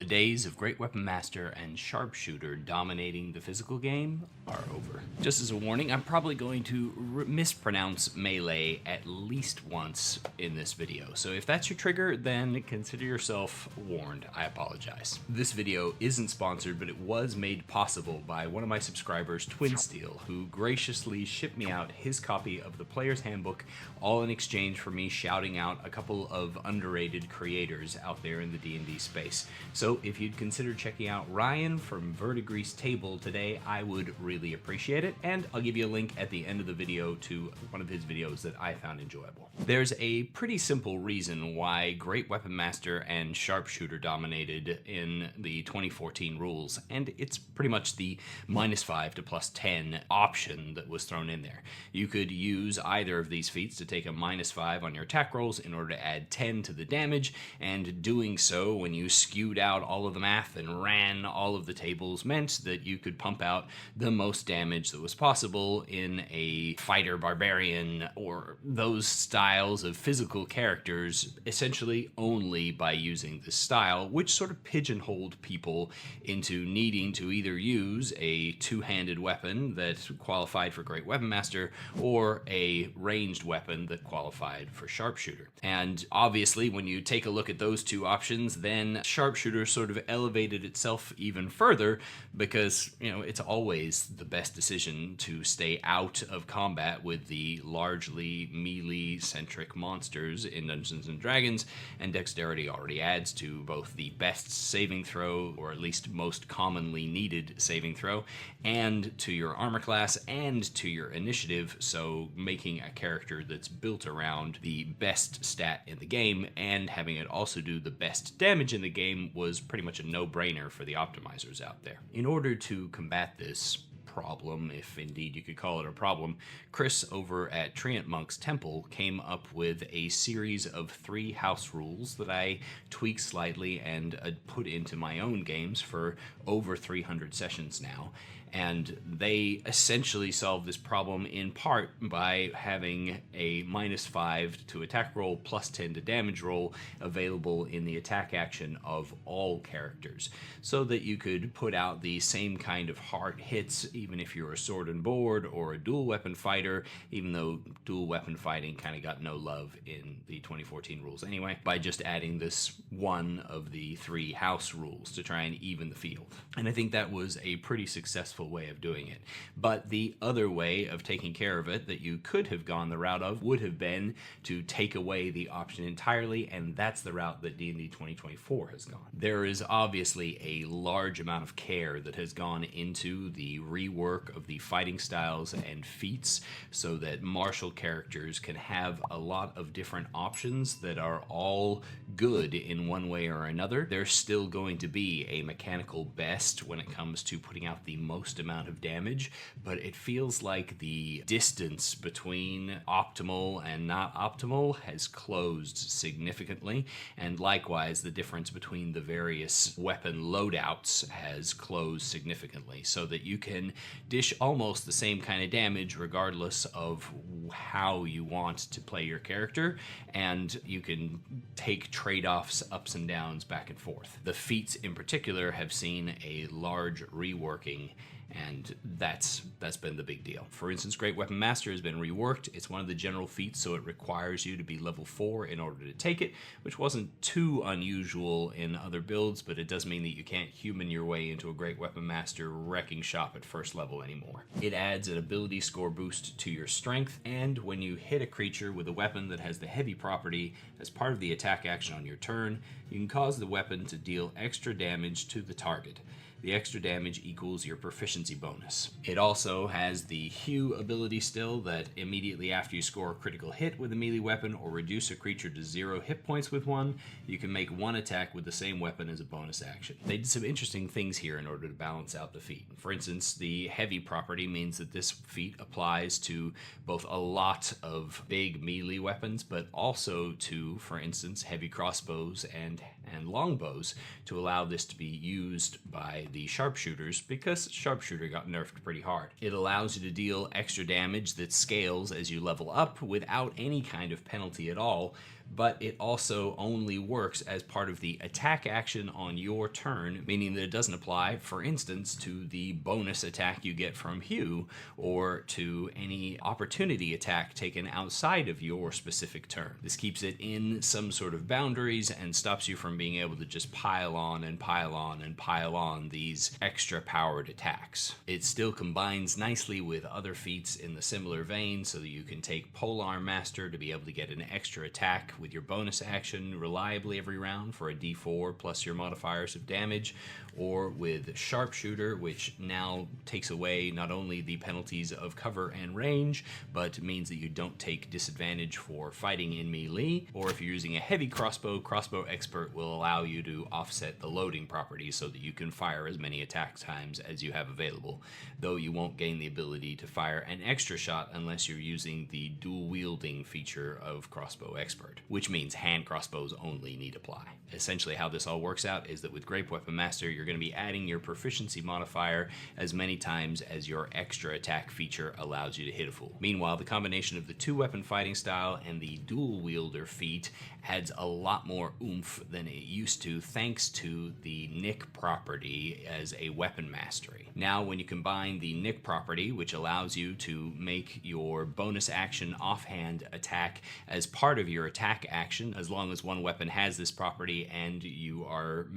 days of Great Weapon Master and Sharpshooter dominating the physical game are over. Just as a warning, I'm probably going to mispronounce melee at least once in this video, so if that's your trigger, then consider yourself warned. I apologize. This video isn't sponsored, but it was made possible by one of my subscribers, TwinSteel, who graciously shipped me out his copy of the Player's Handbook, all in exchange for me shouting out a couple of underrated creators out there in the D&D space. So if you'd consider checking out Ryan from Verdigrease Table today, I would really appreciate it, and I'll give you a link at the end of the video to one of his videos that I found enjoyable. There's a pretty simple reason why Great Weapon Master and Sharpshooter dominated in the 2014 rules, and it's pretty much the -5 to +10 option that was thrown in there. You could use either of these feats to take a -5 on your attack rolls in order to add 10 to the damage, and doing so when you skewed out all of the math and ran all of the tables meant that you could pump out the most damage that was possible in a fighter barbarian or those styles of physical characters essentially only by using this style, which sort of pigeonholed people into needing to either use a two-handed weapon that qualified for Great Weapon Master or a ranged weapon that qualified for Sharpshooter. And obviously when you take a look at those two options, then Sharpshooter sort of elevated itself even further because, you know, it's always the best decision to stay out of combat with the largely melee-centric monsters in Dungeons & Dragons, and dexterity already adds to both the best saving throw, or at least most commonly needed saving throw, and to your armor class and to your initiative, so making a character that's built around the best stat in the game and having it also do the best damage in the game was pretty much a no-brainer for the optimizers out there. In order to combat this problem, if indeed you could call it a problem, Chris over at Treantmonk's temple came up with a series of 3 house rules that I tweaked slightly and put into my own games for over 300 sessions now. And they essentially solve this problem in part by having a -5 to attack roll, +10 to damage roll available in the attack action of all characters, so that you could put out the same kind of hard hits even if you're a sword and board or a dual weapon fighter, even though dual weapon fighting kind of got no love in the 2014 rules anyway, by just adding this one of the 3 house rules to try and even the field. And I think that was a pretty successful way of doing it. But the other way of taking care of it that you could have gone the route of would have been to take away the option entirely, and that's the route that D&D 2024 has gone. There is obviously a large amount of care that has gone into the rework of the fighting styles and feats so that martial characters can have a lot of different options that are all good in one way or another. There's still going to be a mechanical best when it comes to putting out the most amount of damage, but it feels like the distance between optimal and not optimal has closed significantly, and likewise the difference between the various weapon loadouts has closed significantly, so that you can dish almost the same kind of damage regardless of how you want to play your character, and you can take trade-offs, ups and downs, back and forth. The feats in particular have seen a large reworking, and that's been the big deal. For instance, Great Weapon Master has been reworked. It's one of the general feats, so it requires you to be level 4 in order to take it, which wasn't too unusual in other builds, but it does mean that you can't human your way into a Great Weapon Master wrecking shop at first level anymore. It adds an ability score boost to your strength, and when you hit a creature with a weapon that has the heavy property as part of the attack action on your turn, you can cause the weapon to deal extra damage to the target. The extra damage equals your proficiency bonus. It also has the Hew ability still, that immediately after you score a critical hit with a melee weapon or reduce a creature to 0 hit points with one, you can make one attack with the same weapon as a bonus action. They did some interesting things here in order to balance out the feat. For instance, the heavy property means that this feat applies to both a lot of big melee weapons, but also to, for instance, heavy crossbows and longbows, to allow this to be used by the sharpshooters, because sharpshooter got nerfed pretty hard. It allows you to deal extra damage that scales as you level up without any kind of penalty at all, but it also only works as part of the attack action on your turn, meaning that it doesn't apply, for instance, to the bonus attack you get from Hugh, or to any opportunity attack taken outside of your specific turn. This keeps it in some sort of boundaries and stops you from being able to just pile on and pile on and pile on these extra powered attacks. It still combines nicely with other feats in the similar vein, so that you can take Polearm Master to be able to get an extra attack with your bonus action reliably every round for a d4 plus your modifiers of damage, or with Sharpshooter, which now takes away not only the penalties of cover and range, but means that you don't take disadvantage for fighting in melee, or if you're using a heavy crossbow, Crossbow Expert will allow you to offset the loading property so that you can fire as many attack times as you have available, though you won't gain the ability to fire an extra shot unless you're using the dual wielding feature of Crossbow Expert, which means hand crossbows only need apply. Essentially how this all works out is that with Great Weapon Master, you're going to be adding your proficiency modifier as many times as your extra attack feature allows you to hit a fool. Meanwhile, the combination of the two weapon fighting style and the dual wielder feat adds a lot more oomph than it used to, thanks to the Nick property as a weapon mastery. Now, when you combine the Nick property, which allows you to make your bonus action offhand attack as part of your attack action, as long as one weapon has this property and you've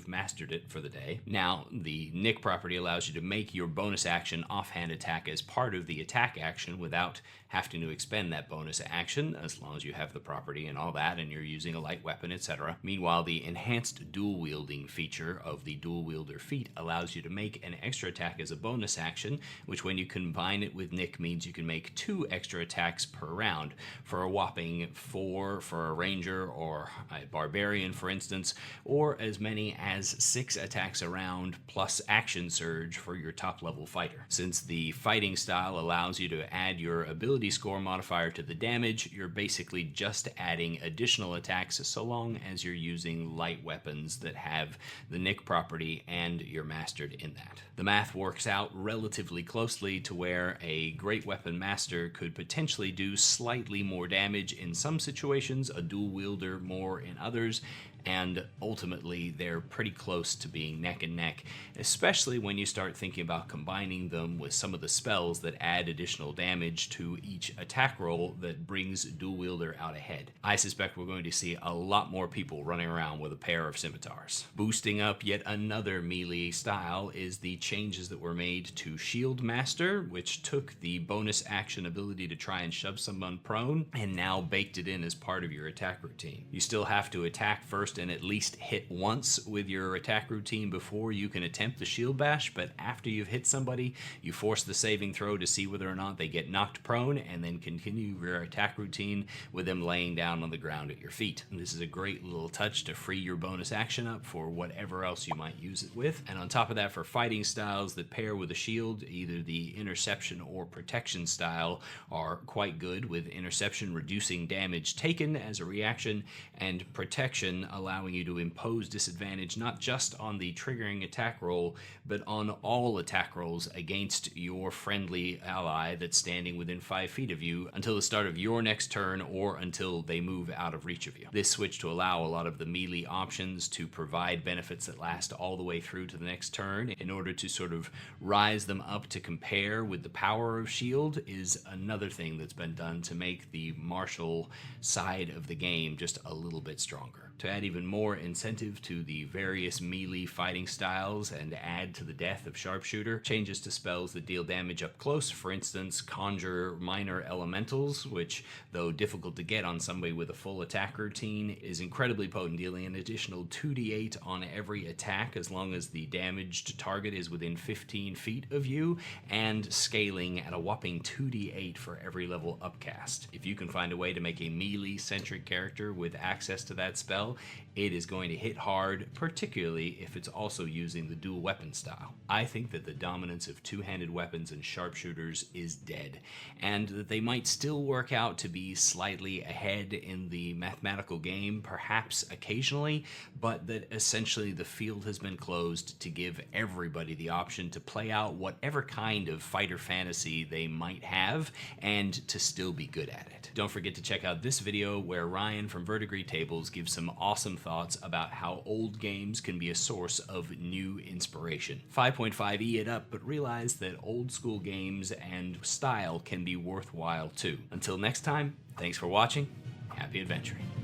mastered it for the day. Now, the Nick property allows you to make your bonus action offhand attack as part of the attack action without having to expend that bonus action, as long as you have the property and all that and you're using a light weapon, etc. Meanwhile, the enhanced dual wielding feature of the dual wielder feat allows you to make an extra attack as a bonus action, which when you combine it with Nick means you can make 2 extra attacks per round for a whopping 4 for a ranger or a barbarian, for instance, or as many as 6 attacks a round plus action surge for your top level fighter. Since the fighting style allows you to add your ability score modifier to the damage, you're basically just adding additional attacks so long as you're using light weapons that have the Nick property and you're mastered in that. The math works out relatively closely to where a Great Weapon Master could potentially do slightly more damage in some situations, a dual wielder more in others, and ultimately they're pretty close to being neck and neck, especially when you start thinking about combining them with some of the spells that add additional damage to each attack roll that brings dual wielder out ahead. I suspect we're going to see a lot more people running around with a pair of scimitars. Boosting up yet another melee style is the changes that were made to Shield Master, which took the bonus action ability to try and shove someone prone and now baked it in as part of your attack routine. You still have to attack first and at least hit once with your attack routine before you can attempt the shield bash, but after you've hit somebody, you force the saving throw to see whether or not they get knocked prone, and then continue your attack routine with them laying down on the ground at your feet. And this is a great little touch to free your bonus action up for whatever else you might use it with. And on top of that, for fighting styles that pair with a shield, either the Interception or Protection style are quite good, with Interception reducing damage taken as a reaction, and Protection allowing you to impose disadvantage not just on the triggering attack roll, but on all attack rolls against your friendly ally that's standing within 5 feet of you until the start of your next turn or until they move out of reach of you. This switch to allow a lot of the melee options to provide benefits that last all the way through to the next turn in order to sort of rise them up to compare with the power of shield is another thing that's been done to make the martial side of the game just a little bit stronger. To add even more incentive to the various melee fighting styles and add to the death of Sharpshooter, changes to spells that deal damage up close, for instance, Conjure Minor Elementals, which, though difficult to get on somebody with a full attack routine, is incredibly potent, dealing an additional 2d8 on every attack as long as the damaged target is within 15 feet of you, and scaling at a whopping 2d8 for every level upcast. If you can find a way to make a melee-centric character with access to that spell, it is going to hit hard, particularly if it's also using the dual weapon style. I think that the dominance of two-handed weapons and sharpshooters is dead, and that they might still work out to be slightly ahead in the mathematical game, perhaps occasionally, but that essentially the field has been closed to give everybody the option to play out whatever kind of fighter fantasy they might have and to still be good at it. Don't forget to check out this video where Ryan from Verdigris Tables gives some awesome thoughts about how old games can be a source of new inspiration. 5.5e it up, but realize that old school games and style can be worthwhile too. Until next time, thanks for watching. Happy adventuring.